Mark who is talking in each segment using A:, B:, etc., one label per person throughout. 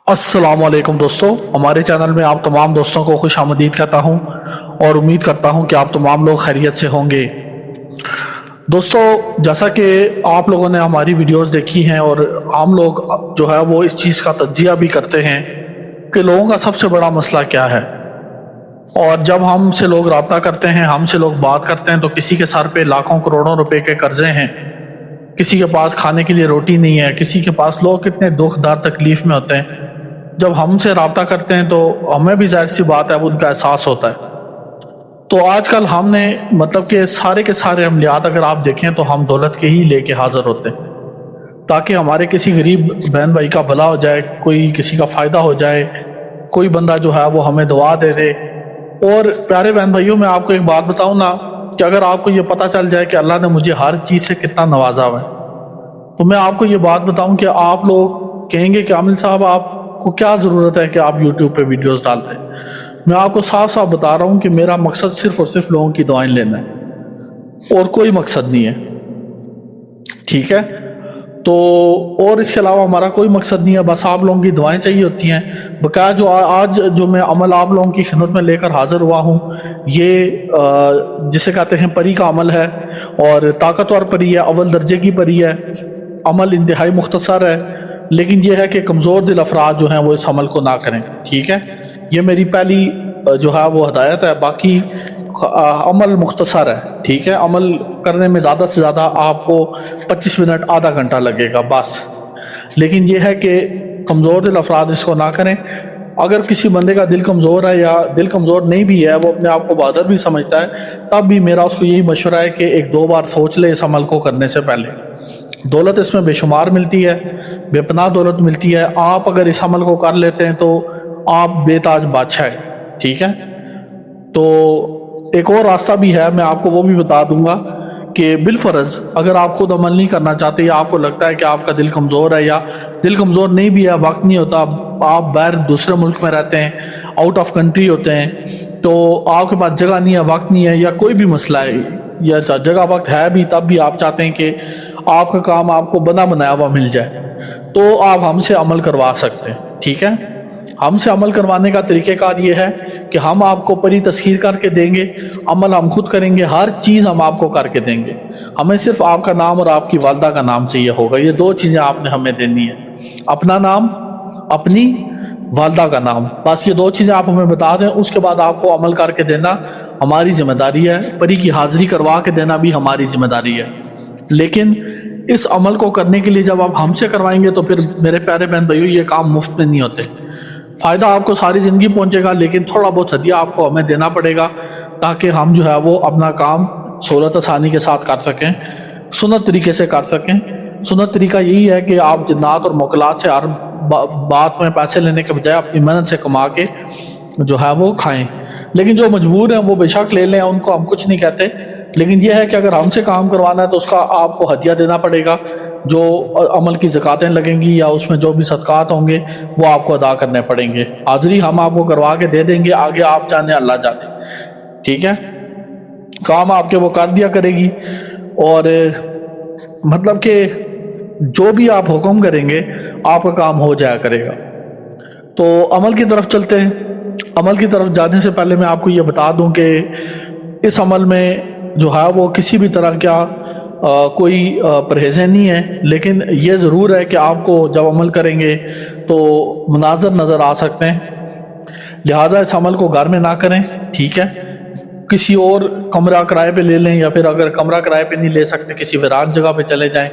A: अस्सलाम वालेकुम दोस्तों, हमारे चैनल में आप तमाम दोस्तों को खुश आमदीद कहता हूं और उम्मीद करता हूं कि आप तमाम लोग खैरियत से होंगे। दोस्तों, जैसा कि आप लोगों ने हमारी वीडियोस देखी हैं और हम लोग जो है वो इस चीज़ का तज्जिया भी करते हैं कि लोगों का सबसे बड़ा मसला क्या है। और जब हमसे लोग रब्ता करते हैं, हमसे लोग बात करते हैं, तो किसी के सर पे लाखों करोड़ों रुपए के कर्जे हैं, किसी के पास खाने के लिए रोटी नहीं है, किसी के पास लोग कितने दुख दर्द तकलीफ में होते हैं। जब हमसे रब्ता करते हैं तो हमें भी जाहिर सी बात है वो उनका एहसास होता है। तो आजकल हमने मतलब कि सारे के सारे अमलियात अगर आप देखें तो हम दौलत के ही लेके हाजिर होते हैं, ताकि हमारे किसी गरीब बहन भाई का भला हो जाए, कोई किसी का फ़ायदा हो जाए, कोई बंदा जो है वो हमें दुआ दे दे। और प्यारे बहन भाइयों, मैं आपको एक बात बताऊं ना, कि अगर आपको ये पता चल जाए कि अल्लाह ने मुझे हर चीज़ से कितना नवाजा हुआ है, तो मैं आपको ये बात बताऊं कि आप लोग कहेंगे कि आमिल साहब आपको क्या ज़रूरत है कि आप यूट्यूब पे वीडियोस डालते हैं। मैं आपको साफ साफ बता रहा हूं कि मेरा मकसद सिर्फ और सिर्फ लोगों की दुआएं लेना है और कोई मकसद नहीं है, ठीक है। तो और इसके अलावा हमारा कोई मकसद नहीं है, बस आप लोगों की दुआएं चाहिए होती हैं। बकाया जो आज जो मैं अमल आप लोगों की खिदमत में लेकर हाजिर हुआ हूँ, ये जिसे कहते हैं परी का अमल है, और ताकतवर परी है, अव्वल दर्जे की परी है। अमल इंतहाई मुख्तसर है, लेकिन यह है कि कमज़ोर दिल अफराद जो हैं वो इस अमल को ना करें, ठीक है। ये मेरी पहली जो है वो हदायत है। बाकी अमल मुख्तसर है, ठीक है। अमल करने में ज़्यादा से ज़्यादा आपको 25 मिनट आधा घंटा लगेगा बस। लेकिन यह है कि कमज़ोर दिल अफराद इसको ना करें। अगर किसी बंदे का दिल कमज़ोर है या दिल कमज़ोर नहीं भी है, वो अपने आप को बहादुर भी समझता है, तब भी मेरा उसको यही मशवरा है कि एक दो बार सोच ले इस अमल को करने से पहले। दौलत इसमें बेशुमार मिलती है, बेपनाह दौलत मिलती है। आप अगर इस अमल को कर लेते हैं तो आप बेताज बादशाह हैं, ठीक है। तो एक और रास्ता भी है, मैं आपको वो भी बता दूंगा कि बिलफर्ज अगर आप खुद अमल नहीं करना चाहते या आपको लगता है कि आपका दिल कमज़ोर है, या दिल कमज़ोर नहीं भी है, वक्त नहीं होता, आप बाहर दूसरे मुल्क में रहते हैं, आउट ऑफ कंट्री होते हैं, तो आपके पास जगह नहीं है, वक्त नहीं है, या कोई भी मसला है, या जगह वक्त है भी तब भी आप चाहते हैं कि आपका काम आपको बना बनाया हुआ मिल जाए, तो आप हमसे अमल करवा सकते हैं, ठीक है। हमसे अमल करवाने का तरीक़ेकार ये है कि हम आपको परी तस्खीर करके देंगे, अमल हम खुद करेंगे, हर चीज़ हम आपको करके देंगे। हमें सिर्फ आपका नाम और आपकी वालदा का नाम चाहिए होगा, ये दो चीज़ें आपने हमें देनी है, अपना नाम, अपनी वालदा का नाम, बस ये दो चीज़ें आप हमें बता दें। उसके बाद आपको अमल करके देना हमारी जिम्मेदारी है, परी की हाज़िरी करवा के देना भी हमारी जिम्मेदारी है। लेकिन इस अमल को करने के लिए जब आप हमसे करवाएंगे तो फिर मेरे प्यारे बहन भाइयों, ये काम मुफ्त में नहीं होते। फ़ायदा आपको सारी ज़िंदगी पहुंचेगा, लेकिन थोड़ा बहुत हदिया आपको हमें देना पड़ेगा, ताकि हम जो है वो अपना काम सहूलत आसानी के साथ कर सकें, सुन्नत तरीके से कर सकें। सुन्नत तरीका यही है कि आप जिन्नात और मोकलात से हर बात में पैसे लेने के बजाय अपनी मेहनत से कमा के जो है वो खाएं। लेकिन जो मजबूर हैं वो बेशक ले लें, उनको हम कुछ नहीं कहते। लेकिन यह है कि अगर हमसे काम करवाना है तो उसका आपको हदिया देना पड़ेगा, जो अमल की ज़कातें लगेंगी या उसमें जो भी सदक़ात होंगे वो आपको अदा करने पड़ेंगे। हाज़िरी हम आपको करवा के दे देंगे, आगे आप जाने अल्लाह जाने, ठीक है। काम आपके वो कर दिया करेगी, और मतलब कि जो भी आप हुक्म करेंगे आपका काम हो जाया करेगा। तो अमल की तरफ चलते हैं। अमल की तरफ जाने से पहले मैं आपको ये बता दूं कि इस अमल में जो है वो किसी भी तरह का कोई परहेज़ें नहीं है, लेकिन ये ज़रूर है कि आपको जब अमल करेंगे तो मुनाज़र नज़र आ सकते हैं, लिहाजा इस अमल को घर में ना करें, ठीक है। किसी और कमरा किराए पे ले लें, या फिर अगर कमरा किराए पे नहीं ले सकते किसी वीरान जगह पे चले जाएं।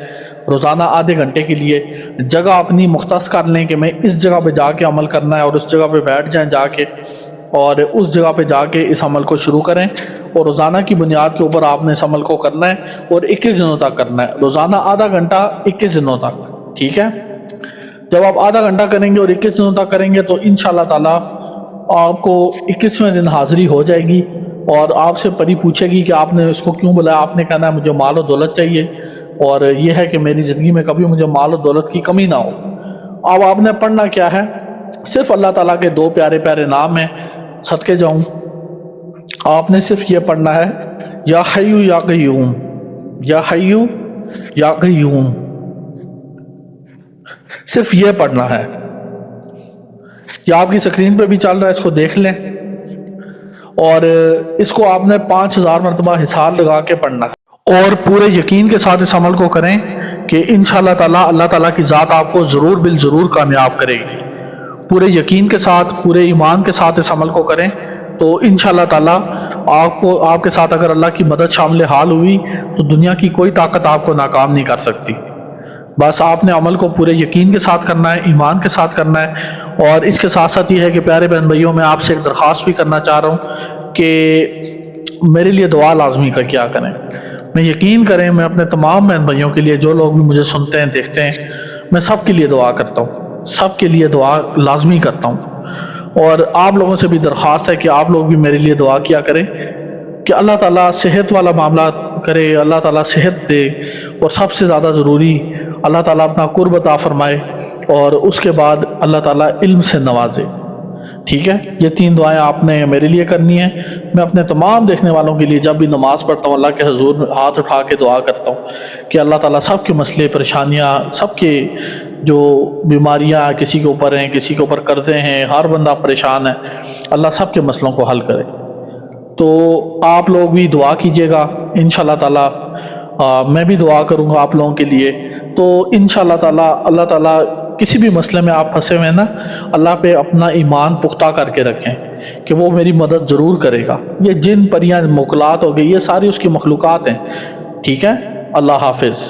A: रोज़ाना आधे घंटे के लिए जगह अपनी मुख्तस कर लें कि मैं इस जगह पे जाके अमल करना है, और उस जगह पे बैठ जाएं जाके, और उस जगह पे जाके इस अमल को शुरू करें। और रोज़ाना की बुनियाद के ऊपर आपने इस अमल को करना है, और 21 दिनों तक करना है। रोज़ाना आधा घंटा 21 दिनों तक, ठीक है। जब आप आधा घंटा करेंगे और 21 दिनों तक करेंगे तो इंशाअल्लाह ताला आपको 21वें दिन हाज़िरी हो जाएगी, और आपसे परी पूछेगी कि आपने इसको क्यों बुलाया। आपने कहना है मुझे माल और दौलत चाहिए, और यह है कि मेरी ज़िंदगी में कभी मुझे माल और दौलत की कमी ना हो। अब आपने पढ़ना क्या है, सिर्फ अल्लाह ताला के दो प्यारे प्यारे नाम हैं, सदके जाऊं, आपने सिर्फ ये पढ़ना है, या हय्यू या क़य्यूम, या हय्यू या क़य्यूम, सिर्फ ये पढ़ना है। یہ آپ کی اسکرین پہ بھی چل رہا ہے، اس کو دیکھ لیں، اور اس کو آپ نے 5000 مرتبہ حساب لگا کے پڑھنا ہے، اور پورے یقین کے ساتھ اس عمل کو کریں کہ انشاءاللہ تعالیٰ اللہ تعالیٰ کی ذات آپ کو ضرور بالضرور کامیاب کرے گی۔ پورے یقین کے ساتھ، پورے ایمان کے ساتھ اس عمل کو کریں تو انشاءاللہ تعالیٰ آپ کے ساتھ اگر اللہ کی مدد شامل حال ہوئی تو دنیا کی کوئی طاقت آپ کو ناکام نہیں کر سکتی۔ بس آپ نے عمل کو پورے یقین کے ساتھ کرنا ہے، ایمان کے ساتھ کرنا ہے، اور اس کے ساتھ ساتھ یہ ہے کہ پیارے بہن بھائیوں میں آپ سے ایک درخواست بھی کرنا چاہ رہا ہوں کہ میرے لیے دعا لازمی کا کیا کریں۔ میں یقین کریں، میں اپنے تمام بہن بھائیوں کے لیے، جو لوگ بھی مجھے سنتے ہیں دیکھتے ہیں، میں سب کے لیے دعا کرتا ہوں، سب کے لیے دعا لازمی کرتا ہوں، اور آپ لوگوں سے بھی درخواست ہے کہ آپ لوگ بھی میرے لیے دعا کیا کریں کہ اللہ تعالیٰ صحت والا معاملہ کرے، اللہ تعالیٰ صحت دے، اور سب سے زیادہ ضروری اللہ تعالیٰ اپنا قرب عطا فرمائے، اور اس کے بعد اللہ تعالیٰ علم سے نوازے۔ ٹھیک ہے، یہ 3 دعائیں آپ نے میرے لیے کرنی ہیں۔ میں اپنے تمام دیکھنے والوں کے لیے جب بھی نماز پڑھتا ہوں اللہ کے حضور میں ہاتھ اٹھا کے دعا کرتا ہوں کہ اللہ تعالیٰ سب کے مسئلے، پریشانیاں، سب کے جو بیماریاں کسی کے اوپر ہیں، کسی کے اوپر قرضے ہیں، ہر بندہ پریشان ہے، اللہ سب کے مسئلوں کو حل کرے۔ تو آپ لوگ بھی دعا کیجیے گا انشاءاللہ تعالیٰ، میں بھی دعا کروں گا آپ لوگوں کے لیے۔ تو انشاءاللہ تعالیٰ اللہ تعالیٰ کسی بھی مسئلے میں آپ پھنسے ہوئے ہیں نا، اللہ پہ اپنا ایمان پختہ کر کے رکھیں کہ وہ میری مدد ضرور کرے گا۔ یہ جن پریاں موکلات ہو گئی، یہ ساری اس کی مخلوقات ہیں۔ ٹھیک ہے، اللہ حافظ۔